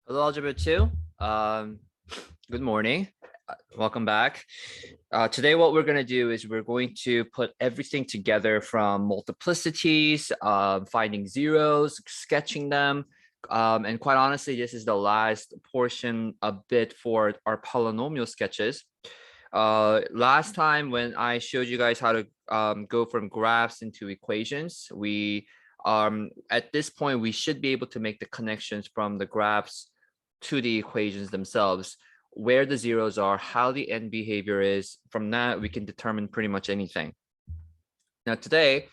Hello, Algebra 2. Good morning. Welcome back. Today, what we're going to do is we're going to put everything together from multiplicities, finding zeros, sketching them. And quite honestly, this is the last portion a bit for our polynomial sketches. Last time when I showed you guys how to go from graphs into equations, at this point, we should be able to make the connections from the graphs to the equations themselves, where the zeros are, how the end behavior is. From that, we can determine pretty much anything. Now today,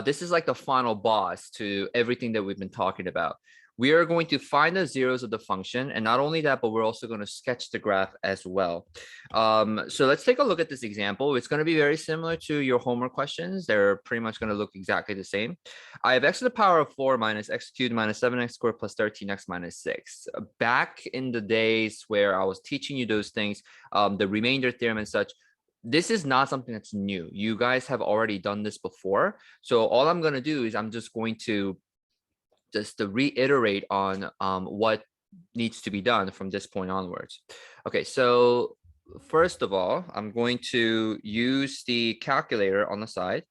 this is like the final boss to everything that we've been talking about. We are going to find the zeros of the function, and not only that, but we're also going to sketch the graph as well. So let's take a look at this example. It's going to be very similar to your homework questions. They're pretty much going to look exactly the same. I have x to the power of 4 minus x cubed minus 7x squared plus 13x minus 6. Back in the days where I was teaching you those things, the remainder theorem and such, this is not something that's new. You guys have already done this before. So all I'm going to do is I'm just going to reiterate on what needs to be done from this point onwards. Okay, so first of all, I'm going to use the calculator on the side.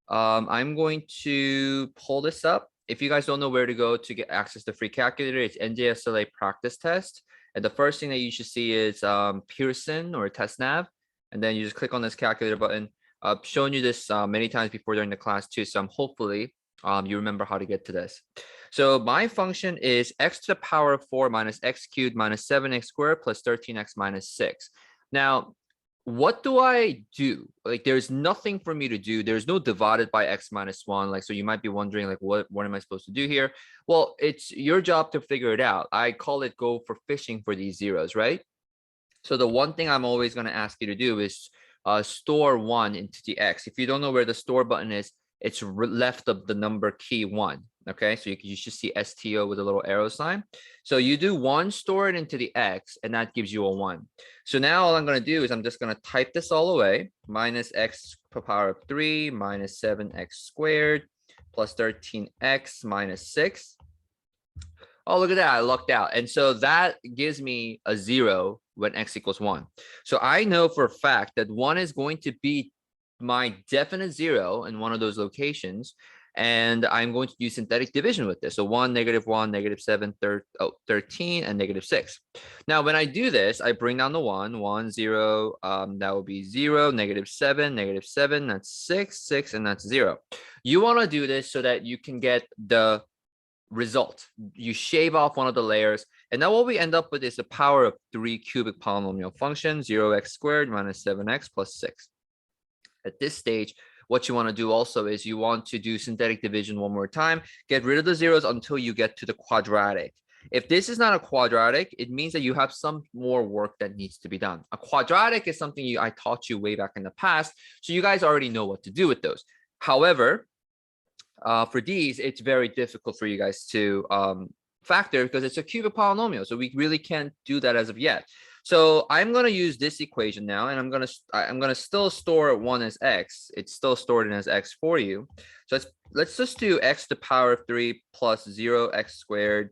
I'm going to pull this up. If you guys don't know where to go to get access to free calculator, it's NJSLA practice test. And the first thing that you should see is Pearson or TestNav. And then you just click on this calculator button. I've shown you this many times before during the class too. So hopefully you remember how to get to this. So my function is x to the power of 4 minus x cubed minus 7x squared plus 13x minus 6. Now, what do I do? Like, there's nothing for me to do. There's no divided by x minus 1. Like, so you might be wondering, like, what am I supposed to do here? Well, it's your job to figure it out. I call it go for fishing for these zeros, right? So the one thing I'm always going to ask you to do is store 1 into the x. If you don't know where the store button is, it's left of the number key 1. Okay, so you should see STO with a little arrow sign. So you do 1, store it into the x, and that gives you a 1. So now all I'm going to do is I'm just going to type this all away. Minus x to the power of 3 minus 7x squared plus 13x minus 6. Oh, look at that. I lucked out. And so that gives me a 0 when x equals 1. So I know for a fact that 1 is going to be my definite 0 in one of those locations. And I'm going to do synthetic division with this. So 1, -1, -7, 13, and -6. Now, when I do this, I bring down the 1, 0. That will be 0, -7, -7. That's 6, 6, and that's 0. You want to do this so that you can get the result. You shave off one of the layers, and now what we end up with is the power of 3 cubic polynomial function, 0x squared minus 7x plus 6. At this stage, what you want to do also is you want to do synthetic division one more time, get rid of the zeros until you get to the quadratic. If this is not a quadratic, it means that you have some more work that needs to be done. A quadratic is something I taught you way back in the past, so you guys already know what to do with those. However, for these, it's very difficult for you guys to factor because it's a cubic polynomial, so we really can't do that as of yet. So I'm going to use this equation now, and I'm going to still store 1 as x. It's still stored in as x for you. So let's just do x to the power of 3 plus 0x squared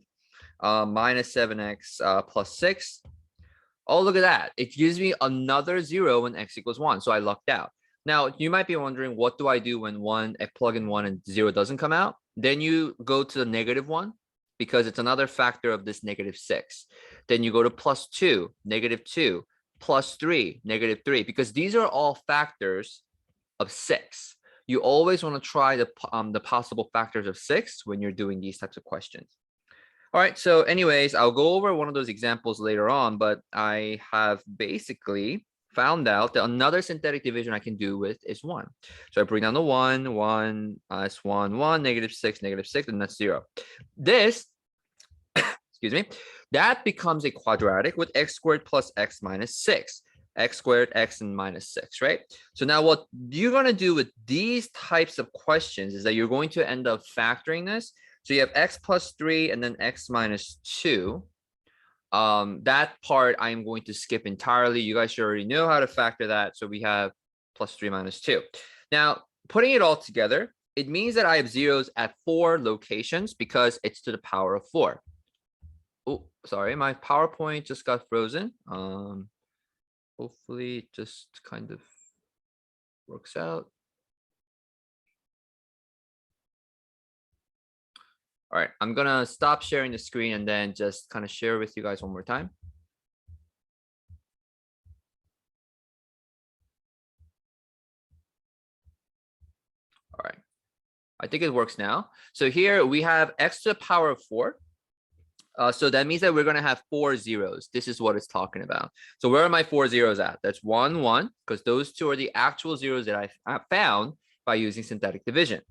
minus 7x plus 6. Oh, look at that. It gives me another 0 when x equals 1. So I lucked out. Now, you might be wondering, what do I do when I plug in 1 and 0 doesn't come out? Then you go to the -1 because it's another factor of this -6. Then you go to +2, -2, +3, -3, because these are all factors of 6. You always want to try the possible factors of 6 when you're doing these types of questions. All right, so anyways, I'll go over one of those examples later on, but I have basically found out that another synthetic division I can do with is 1. So I bring down the 1, 1, that's 1, 1, -6, -6, and that's 0. This, excuse me, that becomes a quadratic with x squared plus x minus 6. X squared, x, and minus 6, right? So now what you're going to do with these types of questions is that you're going to end up factoring this. So you have x plus 3 and then x minus 2. That part I'm going to skip entirely. You guys should already know how to factor that. So we have +3 minus 2. Now, putting it all together, it means that I have zeros at 4 locations because it's to the power of 4. Oh, sorry, my PowerPoint just got frozen. Hopefully it just kind of works out. All right, I'm gonna stop sharing the screen and then just kind of share with you guys one more time. All right, I think it works now. So here we have x to the power of 4. So that means that we're going to have 4 zeros. This is what it's talking about. So where are my 4 zeros at? That's 1, 1, because those two are the actual zeros that I found by using synthetic division.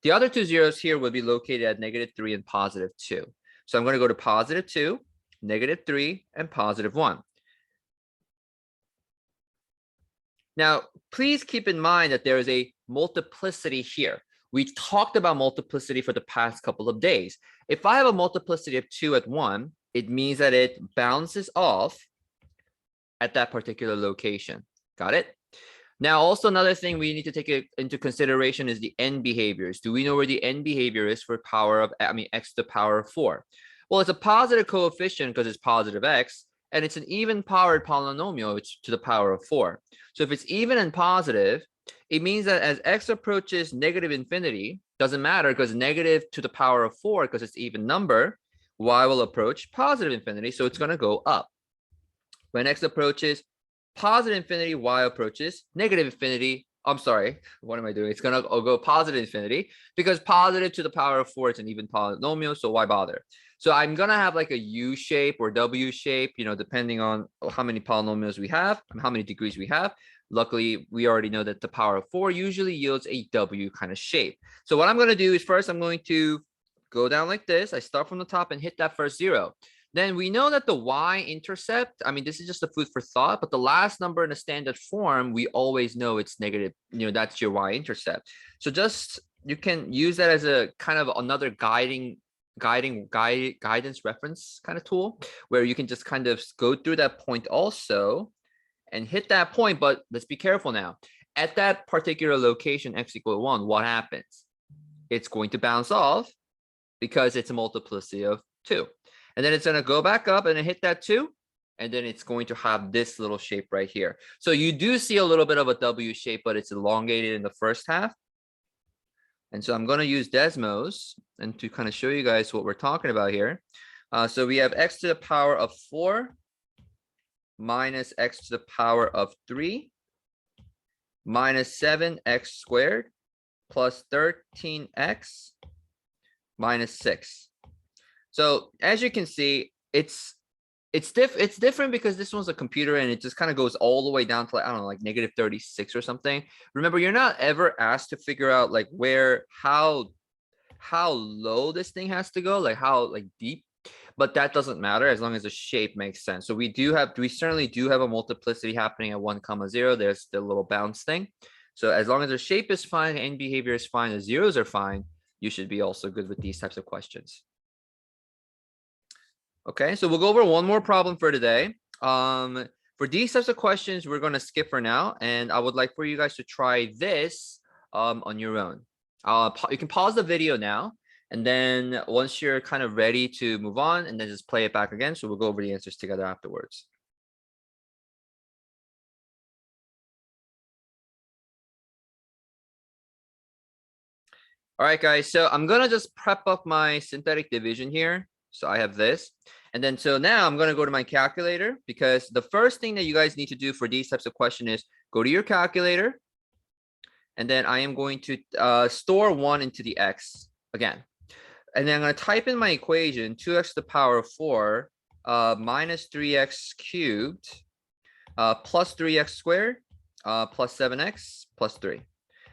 The other 2 zeros here will be located at -3 and +2. So I'm going to go to +2, -3, and +1. Now, please keep in mind that there is a multiplicity here. We talked about multiplicity for the past couple of days. If I have a multiplicity of 2 at 1, it means that it bounces off at that particular location. Got it? Now, also another thing we need to take into consideration is the end behaviors. Do we know where the end behavior is for x to the power of 4? Well, it's a positive coefficient because it's positive x, and it's an even powered polynomial, which to the power of 4. So if it's even and positive, it means that as x approaches -infinity, doesn't matter because negative to the power of 4, because it's even number, y will approach positive infinity, so it's going to go up. When x approaches positive infinity, y approaches negative infinity. I'm sorry, what am I doing? It's going to go positive infinity because positive to the power of 4 is an even polynomial, so why bother? So I'm going to have like a U shape or W shape, depending on how many polynomials we have and how many degrees we have. Luckily, we already know that the power of 4 usually yields a W kind of shape. So what I'm going to do is first I'm going to go down like this. I start from the top and hit that first 0. Then we know that the y-intercept, this is just a food for thought, but the last number in a standard form, we always know it's negative, that's your y-intercept. So just, you can use that as a kind of another guidance reference kind of tool, where you can just kind of go through that point also and hit that point, but let's be careful now. At that particular location, x equal 1, what happens? It's going to bounce off because it's a multiplicity of 2. And then it's going to go back up and then hit that 2. And then it's going to have this little shape right here. So you do see a little bit of a W shape, but it's elongated in the first half. And so I'm going to use Desmos and to kind of show you guys what we're talking about here. So we have x to the power of 4 minus x to the power of 3 minus 7x squared plus 13x minus 6. So as you can see, it's different because this one's a computer and it just kind of goes all the way down to like, I don't know, like -36 or something. Remember, you're not ever asked to figure out like how low this thing has to go, like how deep, but that doesn't matter as long as the shape makes sense. So we certainly do have a multiplicity happening at 1, 0. There's the little bounce thing. So as long as the shape is fine, end behavior is fine, the zeros are fine, you should be also good with these types of questions. Okay, so we'll go over one more problem for today. For these types of questions, we're going to skip for now, and I would like for you guys to try this on your own. You can pause the video now, and then once you're kind of ready to move on, and then just play it back again. So we'll go over the answers together afterwards. All right, guys, so I'm going to just prep up my synthetic division here. So I have this. And then so now I'm going to go to my calculator, because the first thing that you guys need to do for these types of questions is go to your calculator. And then I am going to store 1 into the x again. And then I'm going to type in my equation, 2x to the power of 4 minus 3x cubed plus 3x squared plus 7x plus 3.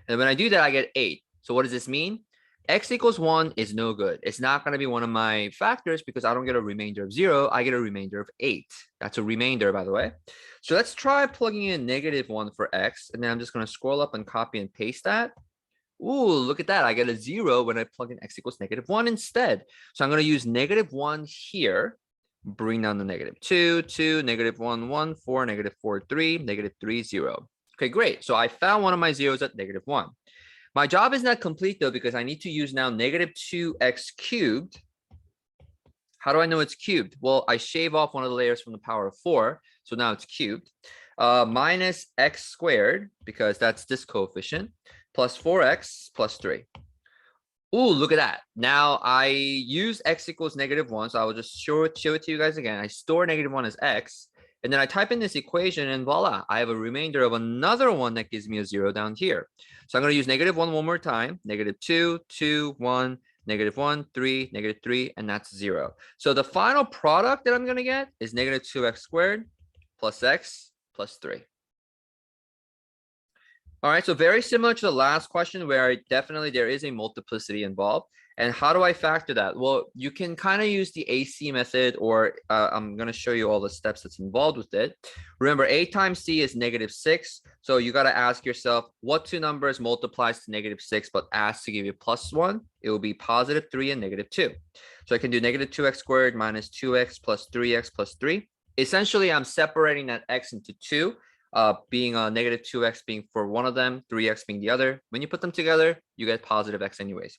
And when I do that, I get 8. So what does this mean? X equals 1 is no good. It's not going to be one of my factors because I don't get a remainder of 0. I get a remainder of 8. That's a remainder, by the way. So let's try plugging in -1 for x. And then I'm just going to scroll up and copy and paste that. Ooh, look at that. I get a 0 when I plug in x equals -1 instead. So I'm going to use -1 here. Bring down the -2, 2, -1, 1, 4, -4, 3, -3, 0. Okay, great. So I found one of my zeros at -1. My job is not complete though, because I need to use now -2x cubed. How do I know it's cubed? Well, I shave off one of the layers from the power of 4. So now it's cubed. Minus x squared, because that's this coefficient, plus 4x plus 3. Ooh, look at that. Now I use x equals -1. So I will just show it to you guys again. I store -1 as x. And then I type in this equation and voila, I have a remainder of another one that gives me a 0 down here. So I'm going to use -1 one more time. -2, 2, 1, -1, 3, -3, and that's 0. So the final product that I'm going to get is -2x squared plus x plus 3. All right, so very similar to the last question where definitely there is a multiplicity involved. And how do I factor that? Well, you can kind of use the AC method, or I'm going to show you all the steps that's involved with it. Remember, A times C is -6. So you got to ask yourself, what two numbers multiplies to -6 but asks to give you +1? It will be +3 and -2. So I can do -2x squared minus 2x plus 3x plus 3. Essentially, I'm separating that x into 2. Being a -2x being for one of them, 3x being the other. When you put them together, you get +x anyways.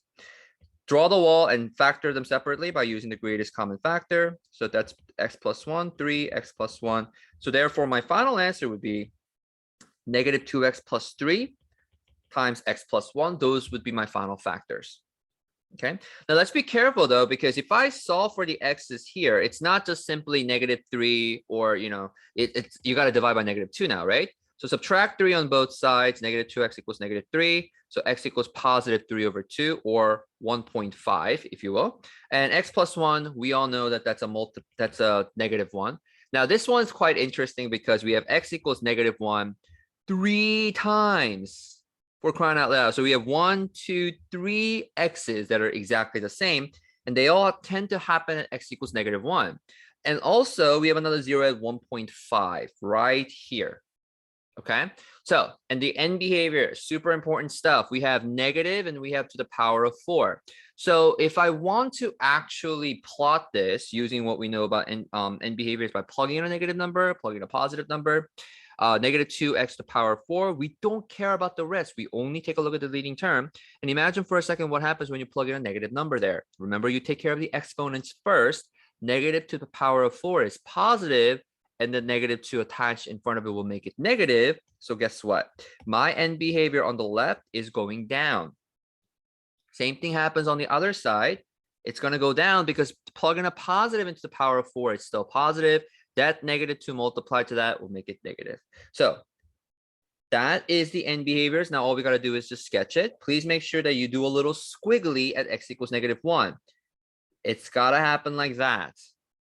Draw the wall and factor them separately by using the greatest common factor. So that's x plus 1, 3, x plus 1. So therefore, my final answer would be -2x plus 3 times x plus 1. Those would be my final factors. Okay, now let's be careful though, because if I solve for the x's here, it's not just simply -3 or, it's you got to divide by -2 now, right? So subtract 3 on both sides, -2x equals -3. So x equals +3 over 2 or 1.5, if you will. And x plus 1, we all know that that's a -1. Now this one's quite interesting because we have x equals -1 3 times. For crying out loud. So we have 1, 2, 3 x's that are exactly the same, and they all tend to happen at x equals -1. And also we have another 0 at 1.5 right here. Okay, so and the end behavior, super important stuff. We have negative and we have to the power of 4. So if I want to actually plot this using what we know about end behaviors by plugging in a negative number, plugging in a positive number, -2x to the power of 4, we don't care about the rest. We only take a look at the leading term. And imagine for a second what happens when you plug in a negative number there. Remember, you take care of the exponents first. Negative to the power of 4 is positive, and the -2 attached in front of it will make it negative. So guess what? My end behavior on the left is going down. Same thing happens on the other side. It's going to go down because plugging a positive into the power of 4 is still positive. That -2 multiplied to that will make it negative. So that is the end behaviors. Now all we got to do is just sketch it. Please make sure that you do a little squiggly at x equals -1. It's got to happen like that,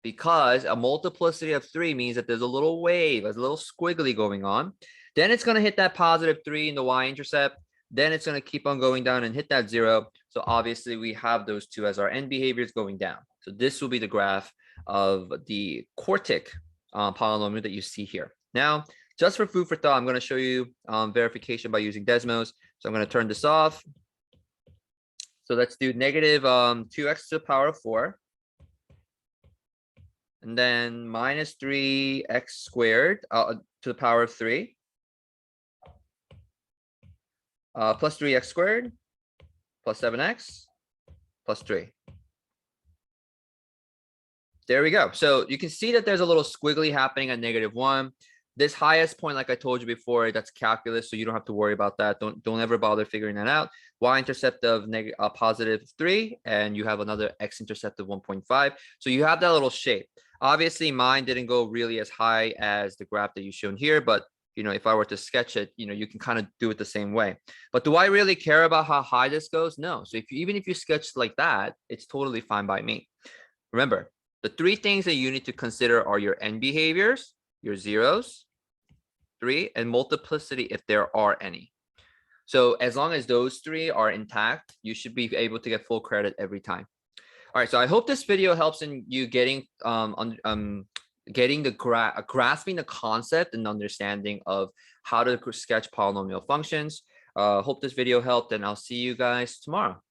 because a multiplicity of 3 means that there's a little wave, there's a little squiggly going on. Then it's going to hit that +3 in the y-intercept. Then it's going to keep on going down and hit that 0. So obviously we have those two as our end behaviors going down. So this will be the graph of the quartic polynomial that you see here. Now, just for food for thought, I'm going to show you verification by using Desmos. So I'm going to turn this off. So let's do -2x to the power of 4. And then -3x squared to the power of 3. Plus 3x squared plus 7x plus 3. There we go. So you can see that there's a little squiggly happening at -1. This highest point, like I told you before, that's calculus, so you don't have to worry about that. Don't ever bother figuring that out. Y-intercept of +3, and you have another x-intercept of 1.5. So you have that little shape. Obviously, mine didn't go really as high as the graph that you've shown here, but if I were to sketch it, you can kind of do it the same way. But do I really care about how high this goes? No. So even if you sketch like that, it's totally fine by me. Remember, the 3 things that you need to consider are your end behaviors, your zeros, 3, and multiplicity if there are any. So as long as those 3 are intact, you should be able to get full credit every time. All right, so I hope this video helps in you getting grasping the concept and understanding of how to sketch polynomial functions. Hope this video helped, and I'll see you guys tomorrow.